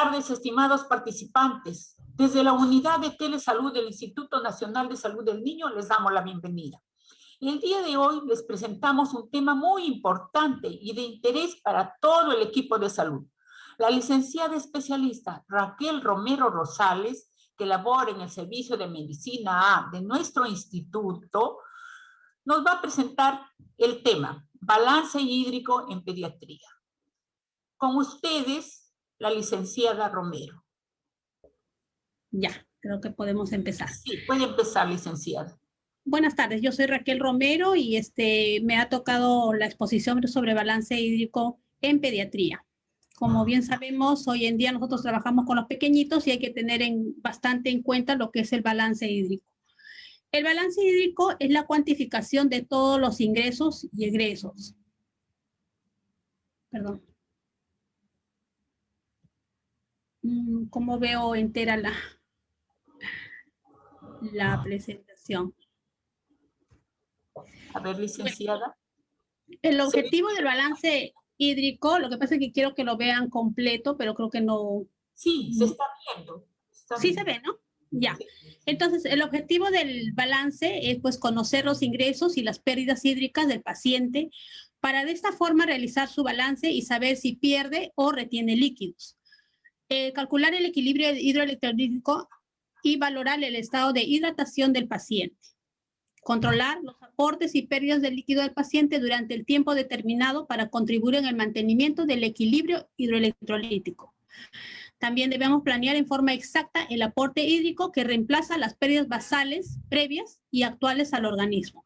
tardes, estimados participantes. Desde la unidad de Telesalud del Instituto Nacional de Salud del Niño les damos la bienvenida. El día de hoy les presentamos un tema muy importante y de interés para todo el equipo de salud. La licenciada especialista Raquel Romero Rosales, que labora en el Servicio de Medicina A de nuestro instituto, nos va a presentar el tema balance hídrico en pediatría. Con ustedes, la licenciada Romero. Ya, creo que podemos empezar. Sí, puede empezar, licenciada. Buenas tardes, yo soy Raquel Romero y me ha tocado la exposición sobre balance hídrico en pediatría. Como bien sabemos, hoy en día nosotros trabajamos con los pequeñitos y hay que tener bastante en cuenta lo que es el balance hídrico. El balance hídrico es la cuantificación de todos los ingresos y egresos. Perdón. ¿Cómo veo entera la presentación? A ver, licenciada. El objetivo del balance hídrico, lo que pasa es que quiero que lo vean completo, pero creo que no. Sí, se está viendo. Sí se ve, ¿no? Ya. Entonces, el objetivo del balance es pues conocer los ingresos y las pérdidas hídricas del paciente para de esta forma realizar su balance y saber si pierde o retiene líquidos. Calcular el equilibrio hidroelectrolítico y valorar el estado de hidratación del paciente. Controlar los aportes y pérdidas de líquido del paciente durante el tiempo determinado para contribuir en el mantenimiento del equilibrio hidroelectrolítico. También debemos planear en forma exacta el aporte hídrico que reemplaza las pérdidas basales previas y actuales al organismo.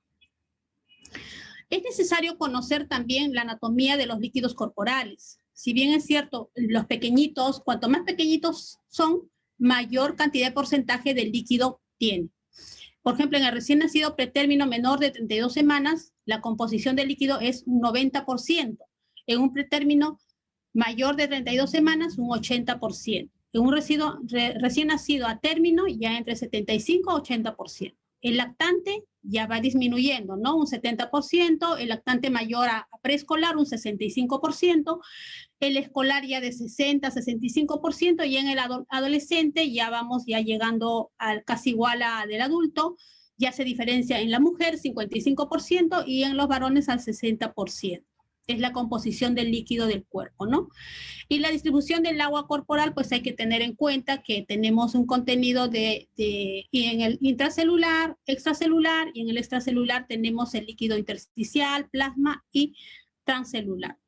Es necesario conocer también la anatomía de los líquidos corporales. Si bien es cierto, los pequeñitos, cuanto más pequeñitos son, mayor cantidad de porcentaje de líquido tienen. Por ejemplo, en el recién nacido pretérmino menor de 32 semanas, la composición de líquido es un 90%. En un pretérmino mayor de 32 semanas, un 80%. En un recién nacido a término, ya entre 75 y 80%. El lactante ya va disminuyendo, ¿no? Un 70%, el lactante mayor a preescolar, un 65%, el escolar ya de 60 a 65%, y en el adolescente ya vamos ya llegando al casi igual a del adulto, ya se diferencia en la mujer 55% y en los varones al 60%. Es la composición del líquido del cuerpo, ¿no? Y la distribución del agua corporal, pues hay que tener en cuenta que tenemos un contenido y en el intracelular, extracelular, y en el extracelular tenemos el líquido intersticial, plasma y transcelular.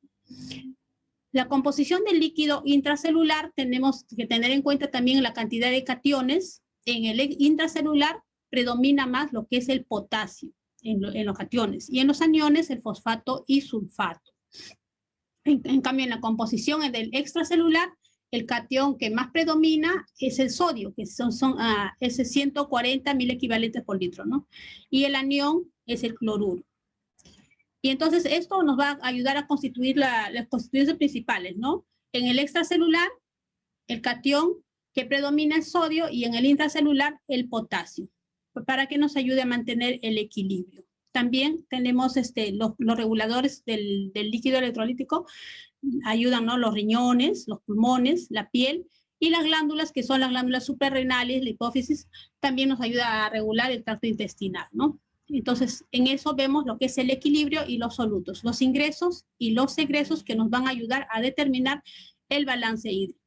La composición del líquido intracelular tenemos que tener en cuenta también la cantidad de cationes. En el intracelular predomina más lo que es el potasio en los cationes, y en los aniones el fosfato y sulfato. En cambio, en la composición del extracelular, el catión que más predomina es el sodio, que es 140 mil equivalentes por litro, ¿no? Y el anión es el cloruro. Y entonces esto nos va a ayudar a constituir las constituyentes principales, ¿no? En el extracelular, el catión que predomina es sodio, y en el intracelular el potasio, para que nos ayude a mantener el equilibrio. También tenemos los reguladores del líquido electrolítico, ayudan, ¿no? Los riñones, los pulmones, la piel, y las glándulas, que son las glándulas suprarrenales, la hipófisis, también nos ayuda a regular el tracto intestinal, ¿no? Entonces, en eso vemos lo que es el equilibrio y los solutos, los ingresos y los egresos, que nos van a ayudar a determinar el balance hídrico.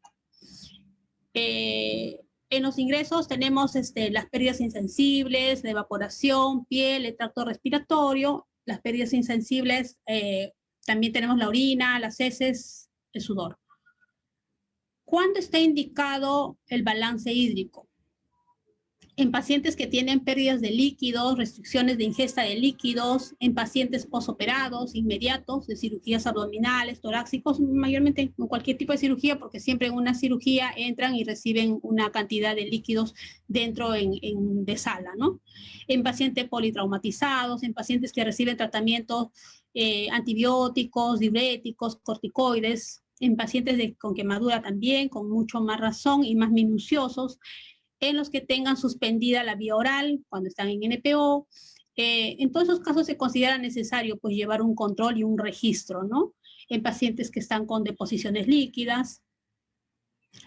En los ingresos tenemos las pérdidas insensibles, la evaporación, piel, el tracto respiratorio. Las pérdidas insensibles, también tenemos la orina, las heces, el sudor. ¿Cuándo está indicado el balance hídrico? En pacientes que tienen pérdidas de líquidos, restricciones de ingesta de líquidos, en pacientes posoperados, inmediatos, de cirugías abdominales, torácicos, mayormente en cualquier tipo de cirugía, porque siempre en una cirugía entran y reciben una cantidad de líquidos dentro de sala, ¿no? En pacientes politraumatizados, en pacientes que reciben tratamientos antibióticos, diuréticos, corticoides, en pacientes con quemadura también, con mucho más razón y más minuciosos, en los que tengan suspendida la vía oral cuando están en NPO. En todos esos casos se considera necesario pues llevar un control y un registro, ¿no? En pacientes que están con deposiciones líquidas.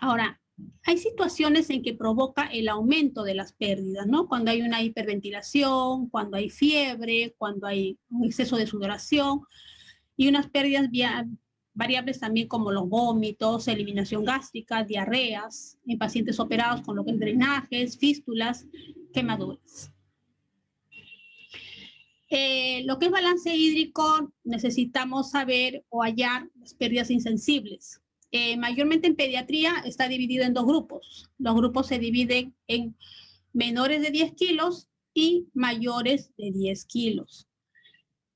Ahora, hay situaciones en que provoca el aumento de las pérdidas, ¿no? Cuando hay una hiperventilación, cuando hay fiebre, cuando hay un exceso de sudoración y unas pérdidas variables también como los vómitos, eliminación gástrica, diarreas en pacientes operados con lo que es drenajes, fístulas, quemaduras. Lo que es balance hídrico, necesitamos saber o hallar las pérdidas insensibles. Mayormente en pediatría está dividido en dos grupos. Los grupos se dividen en menores de 10 kilos y mayores de 10 kilos.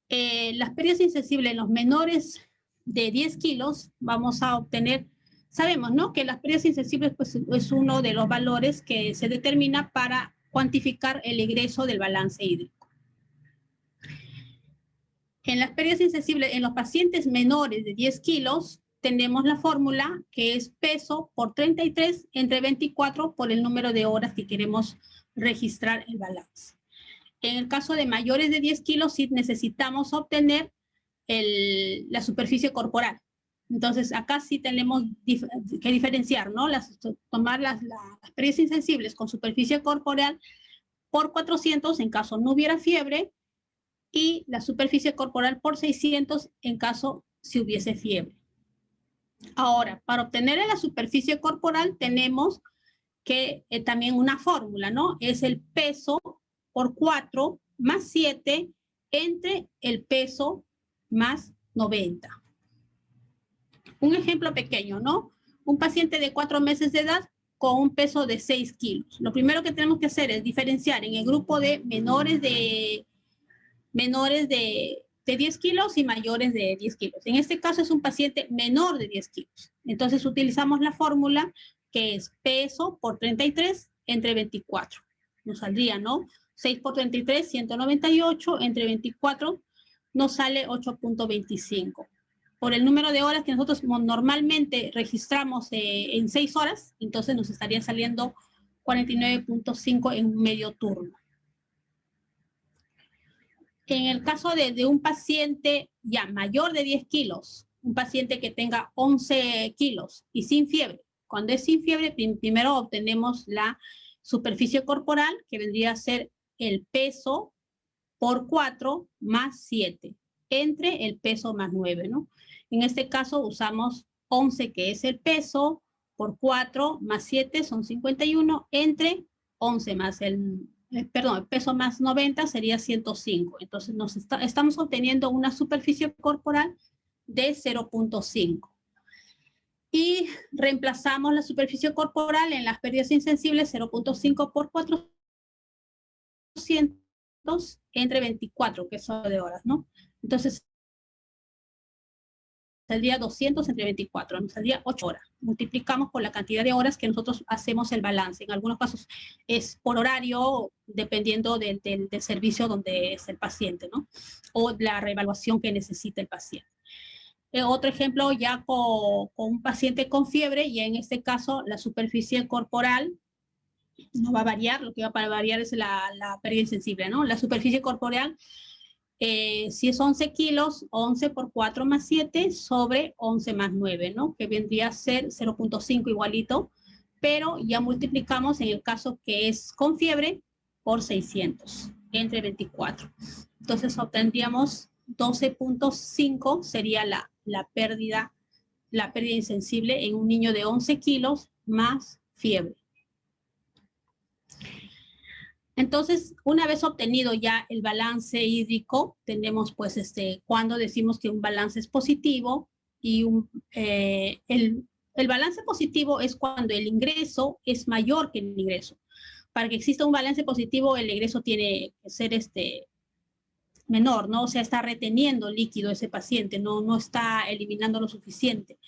Las pérdidas insensibles en los menores de 10 kilos vamos a obtener, sabemos, ¿no?, que las pérdidas insensibles pues, es uno de los valores que se determina para cuantificar el egreso del balance hídrico. En las pérdidas insensibles, en los pacientes menores de 10 kilos, tenemos la fórmula que es peso por 33 entre 24 por el número de horas que queremos registrar el balance. En el caso de mayores de 10 kilos, sí necesitamos obtener la superficie corporal. Entonces, acá sí tenemos que diferenciar, ¿no? Tomar las pérdidas insensibles con superficie corporal por 400 en caso no hubiera fiebre, y la superficie corporal por 600 en caso si hubiese fiebre. Ahora, para obtener la superficie corporal tenemos que también una fórmula, ¿no? Es el peso por 4 más 7 entre el peso más 90. Un ejemplo pequeño, ¿no? Un paciente de 4 meses de edad con un peso de 6 kilos. Lo primero que tenemos que hacer es diferenciar en el grupo de menores de 10 kilos y mayores de 10 kilos. En este caso es un paciente menor de 10 kilos. Entonces utilizamos la fórmula que es peso por 33 entre 24. Nos saldría, ¿no? 6 por 33, 198, entre 24 nos sale 8.25. Por el número de horas que nosotros normalmente registramos en 6 horas, entonces nos estaría saliendo 49.5 en medio turno. En el caso de un paciente ya mayor de 10 kilos, un paciente que tenga 11 kilos y sin fiebre, cuando es sin fiebre, primero obtenemos la superficie corporal, que vendría a ser el peso por 4 más 7, entre el peso más 9, ¿no? En este caso usamos 11, que es el peso, por 4 más 7 son 51, entre 11 más el peso más 90 sería 105. Entonces estamos obteniendo una superficie corporal de 0.5. Y reemplazamos la superficie corporal en las pérdidas insensibles 0.5 por 400 entre 24, que es de horas, ¿no? Entonces saldría 200 entre 24, nos saldría 8 horas. Multiplicamos por la cantidad de horas que nosotros hacemos el balance. En algunos casos es por horario, dependiendo del servicio donde es el paciente, ¿no? O la reevaluación que necesita el paciente. Otro ejemplo ya con un paciente con fiebre, y en este caso la superficie corporal no va a variar, lo que va a variar es la pérdida insensible, ¿no? La superficie corporal, si es 11 kilos, 11 por 4 más 7 sobre 11 más 9, ¿no? Que vendría a ser 0.5 igualito, pero ya multiplicamos en el caso que es con fiebre por 600 entre 24. Entonces obtendríamos 12.5 sería la pérdida insensible en un niño de 11 kilos más fiebre. Entonces, una vez obtenido ya el balance hídrico, tenemos pues cuando decimos que un balance es positivo, y el balance positivo es cuando el ingreso es mayor que el ingreso. Para que exista un balance positivo, el egreso tiene que ser menor, ¿no? O sea, está reteniendo líquido ese paciente, no está eliminando lo suficiente.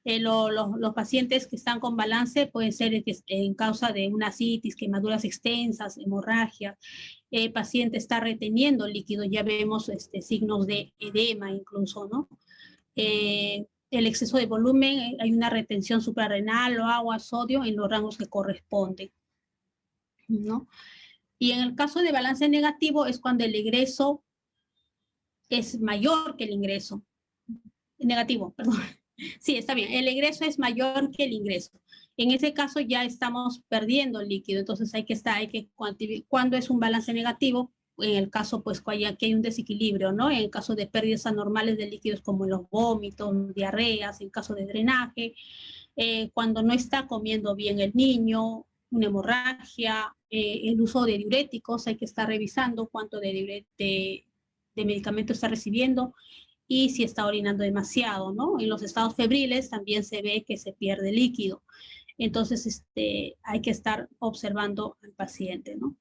Los pacientes que están con balance pueden ser en causa de una ascitis, quemaduras extensas, hemorragia. El paciente está reteniendo líquido, ya vemos signos de edema incluso, ¿no? El exceso de volumen, hay una retención suprarrenal o agua, sodio en los rangos que corresponden, ¿no? Y en el caso de balance negativo es cuando el egreso es mayor que el ingreso. Negativo, perdón. Sí, está bien. El egreso es mayor que el ingreso. En ese caso ya estamos perdiendo líquido, entonces hay que cuantificar cuándo es un balance negativo, en el caso pues que hay un desequilibrio, ¿no? En el caso de pérdidas anormales de líquidos como los vómitos, diarreas, en caso de drenaje, cuando no está comiendo bien el niño, una hemorragia, el uso de diuréticos, hay que estar revisando cuánto de medicamento está recibiendo y si está orinando demasiado, ¿no? En los estados febriles también se ve que se pierde líquido. Entonces, hay que estar observando al paciente, ¿no?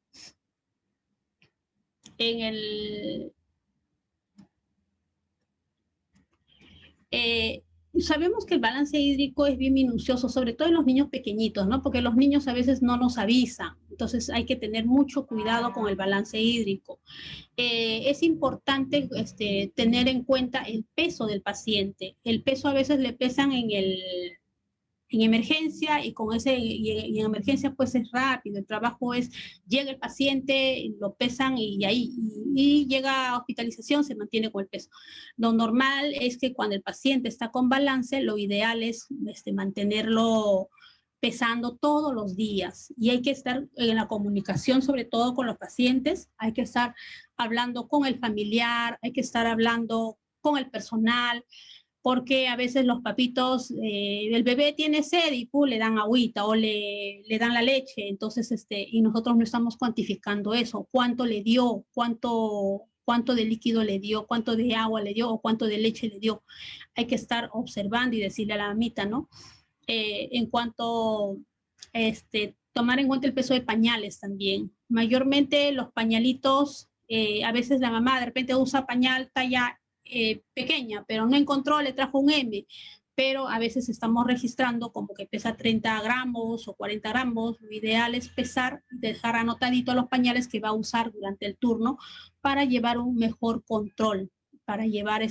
Sabemos que el balance hídrico es bien minucioso, sobre todo en los niños pequeñitos, ¿no? Porque los niños a veces no nos avisan, entonces hay que tener mucho cuidado con el balance hídrico. Es importante tener en cuenta el peso del paciente. El peso a veces le pesan en emergencia y en emergencia pues es rápido, el trabajo es, llega el paciente, lo pesan y llega a hospitalización, se mantiene con el peso. Lo normal es que cuando el paciente está con balance, lo ideal es mantenerlo pesando todos los días y hay que estar en la comunicación, sobre todo con los pacientes, hay que estar hablando con el familiar, hay que estar hablando con el personal, porque a veces los papitos, el bebé tiene sed y le dan agüita o le dan la leche, entonces, y nosotros no estamos cuantificando eso, cuánto le dio, cuánto de líquido le dio, cuánto de agua le dio o cuánto de leche le dio. Hay que estar observando y decirle a la mamita, ¿no? En cuanto, tomar en cuenta el peso de pañales también. Mayormente los pañalitos, a veces la mamá de repente usa pañal talla pequeña, pero no encontró, le trajo un M, pero a veces estamos registrando como que pesa 30 gramos o 40 gramos. Lo ideal es pesar, dejar anotadito los pañales que va a usar durante el turno para llevar un mejor control, para llevar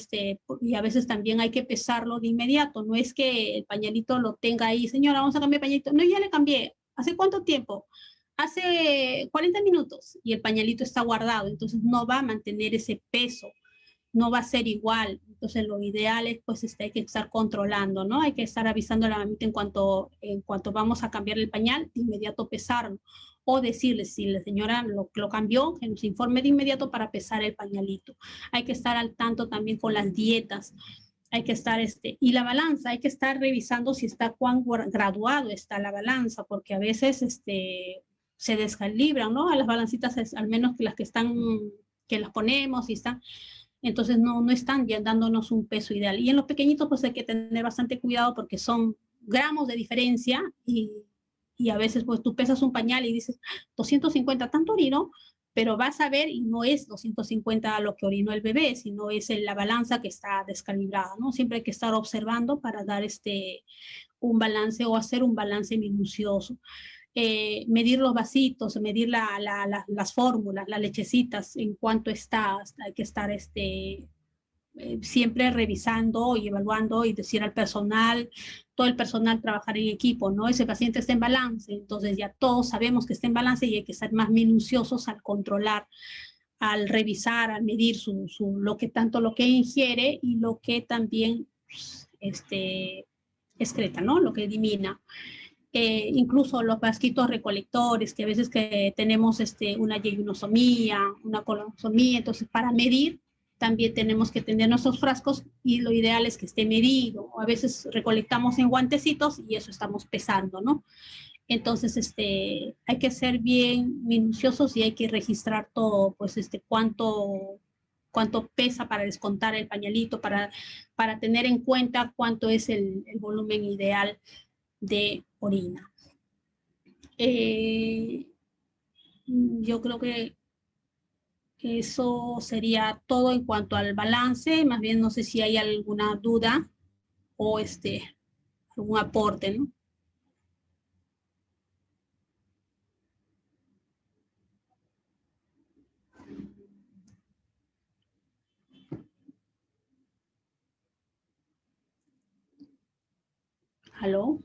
y a veces también hay que pesarlo de inmediato, no es que el pañalito lo tenga ahí, señora, vamos a cambiar el pañalito, no, ya le cambié, ¿hace cuánto tiempo? Hace 40 minutos y el pañalito está guardado, entonces no va a mantener ese peso, no va a ser igual. Entonces lo ideal es pues hay que estar controlando, ¿no? Hay que estar avisando a la mamita en cuanto vamos a cambiar el pañal, de inmediato pesarlo. O decirle, si la señora lo cambió, que nos informe de inmediato para pesar el pañalito. Hay que estar al tanto también con las dietas. Hay que estar, y la balanza, hay que estar revisando si está cuán graduado está la balanza, porque a veces se descalibran, ¿no? A las balancitas, al menos que las que están, que las ponemos y están, entonces no están ya dándonos un peso ideal. Y en los pequeñitos pues hay que tener bastante cuidado porque son gramos de diferencia y a veces pues tú pesas un pañal y dices 250, tanto orino, pero vas a ver y no es 250 lo que orinó el bebé, sino es la balanza que está descalibrada, ¿no? Siempre hay que estar observando para dar un balance o hacer un balance minucioso. Medir los vasitos, medir las fórmulas, las lechecitas, en cuánto está, hay que estar siempre revisando y evaluando y decir al personal, todo el personal trabajar en equipo, ¿no? Ese paciente está en balance, entonces ya todos sabemos que está en balance y hay que ser más minuciosos al controlar, al revisar, al medir lo que ingiere y lo que también excreta, ¿no? Lo que elimina. Incluso los vasquitos recolectores, que a veces que tenemos una yeyunosomía, una colonosomía, entonces para medir también tenemos que tener nuestros frascos y lo ideal es que esté medido. A veces recolectamos en guantecitos y eso estamos pesando, ¿no? Entonces, hay que ser bien minuciosos y hay que registrar todo, pues, cuánto pesa para descontar el pañalito, para tener en cuenta cuánto es el volumen ideal de orina. Yo creo que eso sería todo en cuanto al balance. Más bien no sé si hay alguna duda o algún aporte, ¿no? ¿Aló?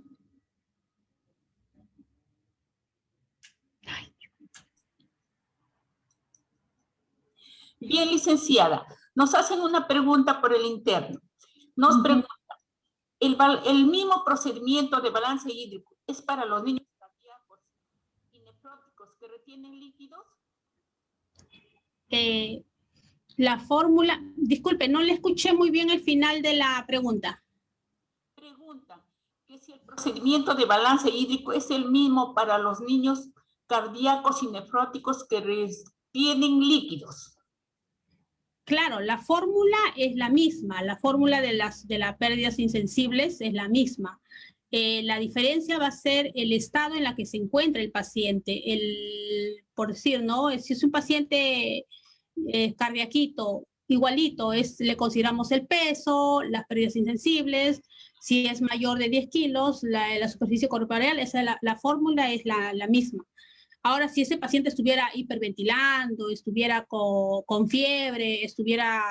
Bien, licenciada, nos hacen una pregunta por el interno. Nos preguntan, ¿el mismo procedimiento de balance hídrico es para los niños cardíacos y nefróticos que retienen líquidos. La fórmula, disculpe, no le escuché muy bien el final de la pregunta. Pregunta que si el procedimiento de balance hídrico es el mismo para los niños cardíacos y nefróticos que retienen líquidos. Claro, la fórmula es la misma, la fórmula de las pérdidas insensibles es la misma. La diferencia va a ser el estado en la que se encuentra el paciente. Por decir, ¿no? Si es un paciente cardiaquito, igualito, le consideramos el peso, las pérdidas insensibles. Si es mayor de 10 kilos, la superficie corporal, la fórmula es la misma. Ahora, si ese paciente estuviera hiperventilando, estuviera con fiebre, estuviera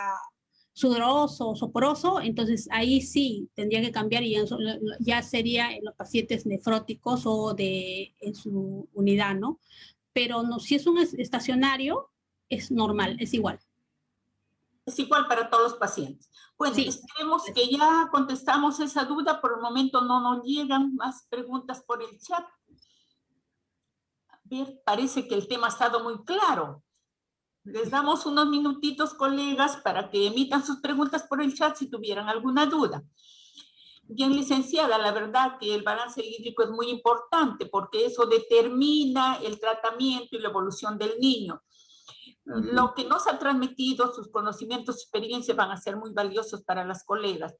sudoroso, soporoso, entonces ahí sí tendría que cambiar y ya sería en los pacientes nefróticos o en su unidad, ¿no? Pero no, si es un estacionario, es normal, es igual. Es igual para todos los pacientes. Bueno, sí. Esperemos que ya contestamos esa duda. Por el momento no nos llegan más preguntas por el chat. Parece que el tema ha estado muy claro. Les damos unos minutitos, colegas, para que emitan sus preguntas por el chat si tuvieran alguna duda. Bien, licenciada, la verdad que el balance hídrico es muy importante porque eso determina el tratamiento y la evolución del niño. Lo que nos ha transmitido, sus conocimientos y experiencias van a ser muy valiosos para las colegas.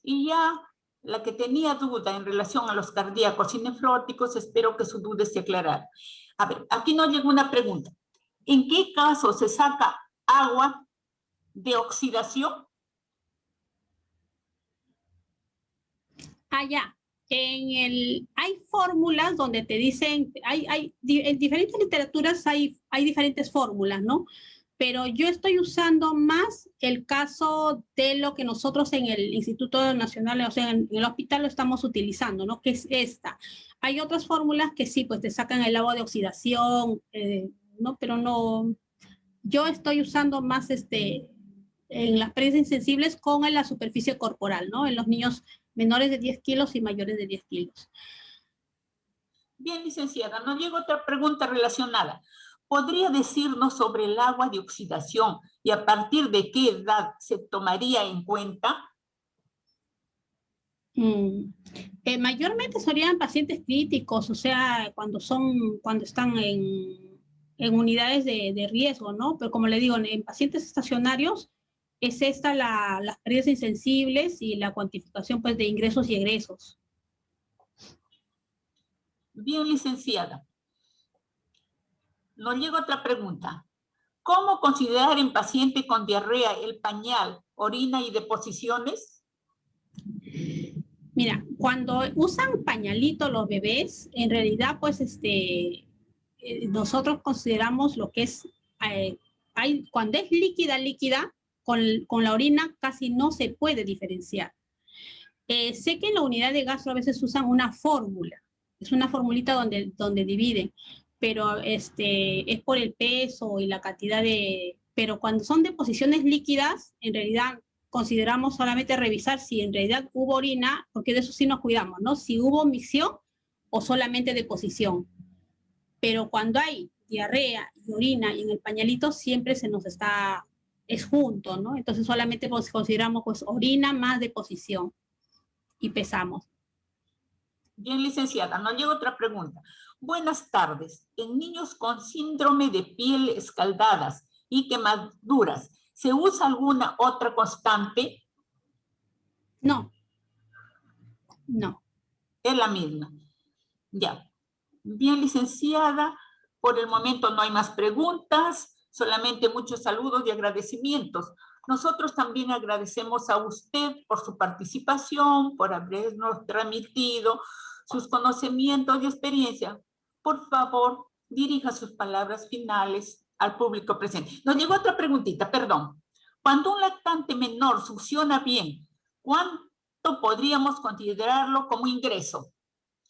Y ya la que tenía duda en relación a los cardíacos y nefróticos, espero que su duda esté aclarada. A ver, aquí nos llegó una pregunta. ¿En qué caso se saca agua de oxidación? Ya. Hay fórmulas donde te dicen, en diferentes literaturas hay diferentes fórmulas, ¿no? Pero yo estoy usando más el caso de lo que nosotros en el Instituto Nacional, o sea, en el hospital lo estamos utilizando, ¿no? Que es esta. Hay otras fórmulas que sí, pues te sacan el agua de oxidación, ¿no? Pero no, yo estoy usando más en las pérdidas insensibles con la superficie corporal, ¿no? En los niños menores de 10 kilos y mayores de 10 kilos. Bien, licenciada, nos llega otra pregunta relacionada. ¿Podría decirnos sobre el agua de oxidación y a partir de qué edad se tomaría en cuenta? Mayormente serían pacientes críticos, o sea, cuando están en unidades de riesgo, ¿no? Pero como le digo, en pacientes estacionarios es esta las pérdidas insensibles y la cuantificación pues de ingresos y egresos. Bien, licenciada. Nos llega otra pregunta. ¿Cómo considerar en paciente con diarrea el pañal, orina y deposiciones? Mira, cuando usan pañalito los bebés, en realidad pues nosotros consideramos lo que es, cuando es líquida, con la orina casi no se puede diferenciar. Sé que en la unidad de gastro a veces usan una fórmula, es una formulita donde dividen, pero es por el peso y la cantidad pero cuando son deposiciones líquidas, en realidad consideramos solamente revisar si en realidad hubo orina, porque de eso sí nos cuidamos, ¿no? Si hubo micción o solamente deposición. Pero cuando hay diarrea y orina y en el pañalito siempre es junto, ¿no? Entonces solamente consideramos pues orina más deposición y pesamos. Bien, licenciada, nos llega otra pregunta. Buenas tardes. En niños con síndrome de piel escaldadas y quemaduras, ¿se usa alguna otra constante? No. Es la misma. Ya. Bien, licenciada, por el momento no hay más preguntas, solamente muchos saludos y agradecimientos. Nosotros también agradecemos a usted por su participación, por habernos transmitido sus conocimientos y experiencia. Por favor, dirija sus palabras finales al público presente. Nos llegó otra preguntita, perdón. Cuando un lactante menor succiona bien, ¿cuánto podríamos considerarlo como ingreso?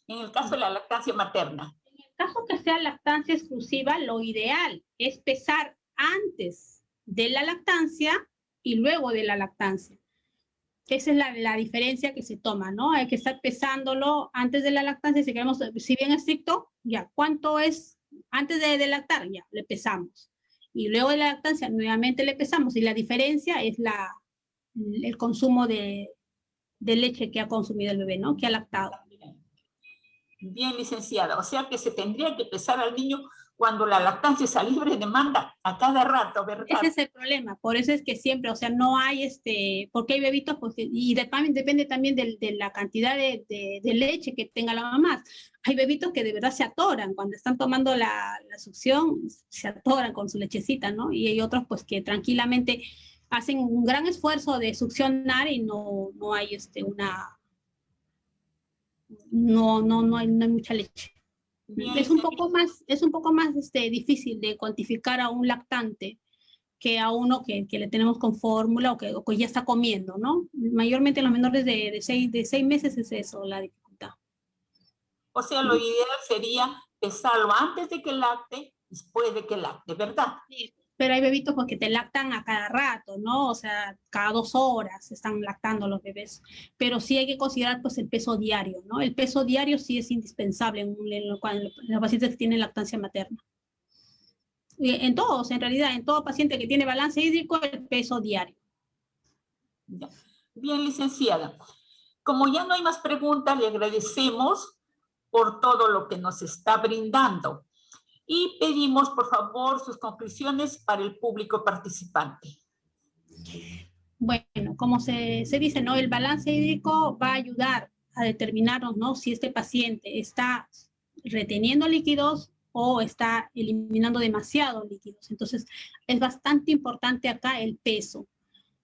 En el caso de la lactancia materna. En el caso que sea lactancia exclusiva, lo ideal es pesar antes de la lactancia y luego de la lactancia. Esa es la diferencia que se toma, ¿no? Hay que estar pesándolo antes de la lactancia, si queremos, si bien estricto, ya, ¿cuánto es antes de lactar? Ya, le pesamos. Y luego de la lactancia, nuevamente le pesamos. Y la diferencia es el consumo de leche que ha consumido el bebé, ¿no? Que ha lactado. Bien, licenciada. O sea que se tendría que pesar al niño cuando la lactancia está libre de demanda a cada rato, ¿verdad? Ese es el problema, por eso es que siempre, o sea, no hay porque hay bebitos, pues, y depende también de la cantidad de leche que tenga la mamá. Hay bebitos que de verdad se atoran, cuando están tomando la succión, se atoran con su lechecita, ¿no? Y hay otros, pues, que tranquilamente hacen un gran esfuerzo de succionar y no hay no hay mucha leche. Bien, Es un poco más difícil de cuantificar a un lactante que a uno que le tenemos con fórmula o que ya está comiendo, ¿no? Mayormente los menores de 6 meses es eso, la dificultad. o sea, lo ideal sería pesarlo antes de que lacte, después de que lacte, ¿verdad? Sí, pero hay bebitos porque te lactan a cada rato, ¿no? O sea, cada 2 horas están lactando los bebés. Pero sí hay que considerar pues el peso diario, ¿no? El peso diario sí es indispensable en los pacientes que tienen lactancia materna. En todos, en realidad, en todo paciente que tiene balance hídrico, el peso diario. Ya. Bien, licenciada. Como ya no hay más preguntas, le agradecemos por todo lo que nos está brindando y pedimos, por favor, sus conclusiones para el público participante. Bueno, como se dice, ¿no? El balance hídrico va a ayudar a determinarnos, ¿no? Si este paciente está reteniendo líquidos o está eliminando demasiados líquidos. Entonces, es bastante importante acá el peso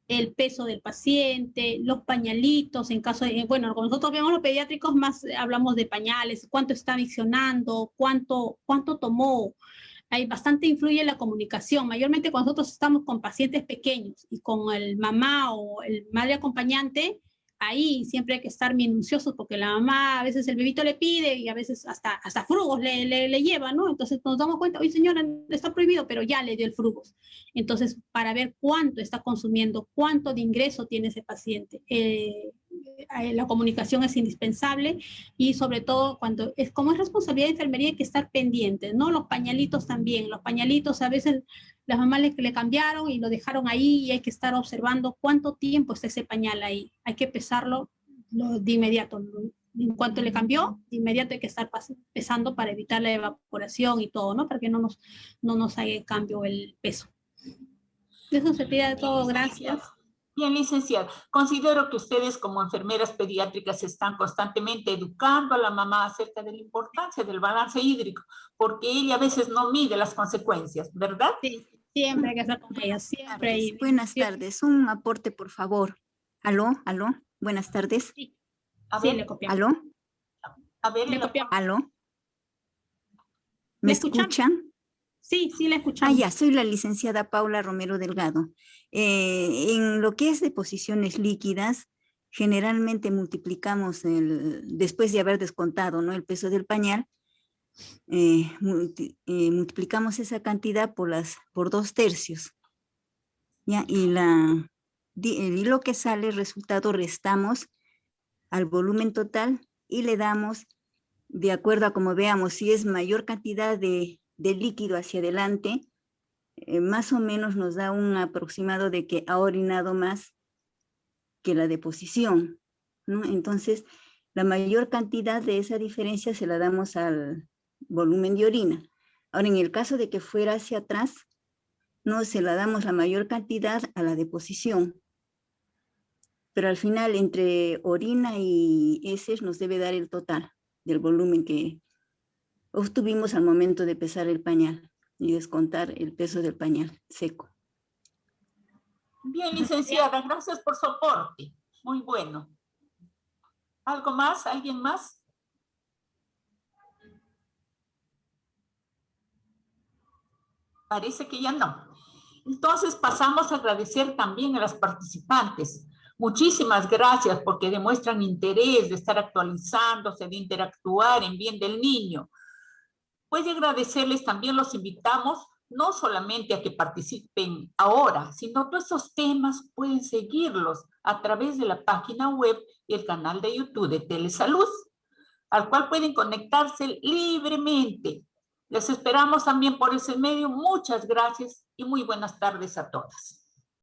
del paciente, los pañalitos, en caso de, bueno, cuando nosotros vemos los pediátricos más hablamos de pañales, cuánto está visionando, cuánto tomó. Hay bastante influye la comunicación, mayormente cuando nosotros estamos con pacientes pequeños y con el mamá o el madre acompañante, ahí siempre hay que estar minuciosos porque la mamá a veces el bebito le pide y a veces hasta frugos le lleva, ¿no? Entonces nos damos cuenta, oye señora, está prohibido, pero ya le dio el frugos. Entonces, para ver cuánto está consumiendo, cuánto de ingreso tiene ese paciente. La comunicación es indispensable y sobre todo como es responsabilidad de enfermería hay que estar pendientes, ¿no? Los pañalitos también, los pañalitos a veces las mamás le cambiaron y lo dejaron ahí y hay que estar observando cuánto tiempo está ese pañal ahí, hay que pesarlo de inmediato, ¿no? En cuanto le cambió, de inmediato hay que estar pesando para evitar la evaporación y todo, ¿no? Para que no nos haga cambio el peso. Eso se pide de todo, gracias. Bien, licenciada, considero que ustedes como enfermeras pediátricas están constantemente educando a la mamá acerca de la importancia del balance hídrico, porque ella a veces no mide las consecuencias, ¿verdad? Sí, siempre hay que estar con ella, siempre. Buenas tardes, un aporte por favor. Aló, buenas tardes. Sí, A sí, ver, le copiamos. Aló, a ver, Le copiamos. aló. ¿Me escuchan? Sí, la escuchamos. Ya, soy la licenciada Paula Romero Delgado. En lo que es deposiciones líquidas, generalmente multiplicamos después de haber descontado, ¿no?, el peso del pañal, multiplicamos esa cantidad por 2/3, ¿ya? Y lo que sale, el resultado, restamos al volumen total y le damos, de acuerdo a como veamos, si es mayor cantidad de líquido hacia adelante, más o menos nos da un aproximado de que ha orinado más que la deposición, ¿no? Entonces, la mayor cantidad de esa diferencia se la damos al volumen de orina. Ahora, en el caso de que fuera hacia atrás, no se la damos la mayor cantidad a la deposición. Pero al final, entre orina y heces, nos debe dar el total del volumen que obtuvimos al momento de pesar el pañal y descontar el peso del pañal seco. Bien, licenciada, gracias por su aporte. Muy bueno. ¿Algo más? ¿Alguien más? Parece que ya no. Entonces pasamos a agradecer también a las participantes. Muchísimas gracias porque demuestran interés de estar actualizándose, de interactuar en bien del niño. Pues agradecerles también, los invitamos no solamente a que participen ahora, sino todos esos temas pueden seguirlos a través de la página web y el canal de YouTube de Telesalud, al cual pueden conectarse libremente. Les esperamos también por ese medio. Muchas gracias y muy buenas tardes a todas.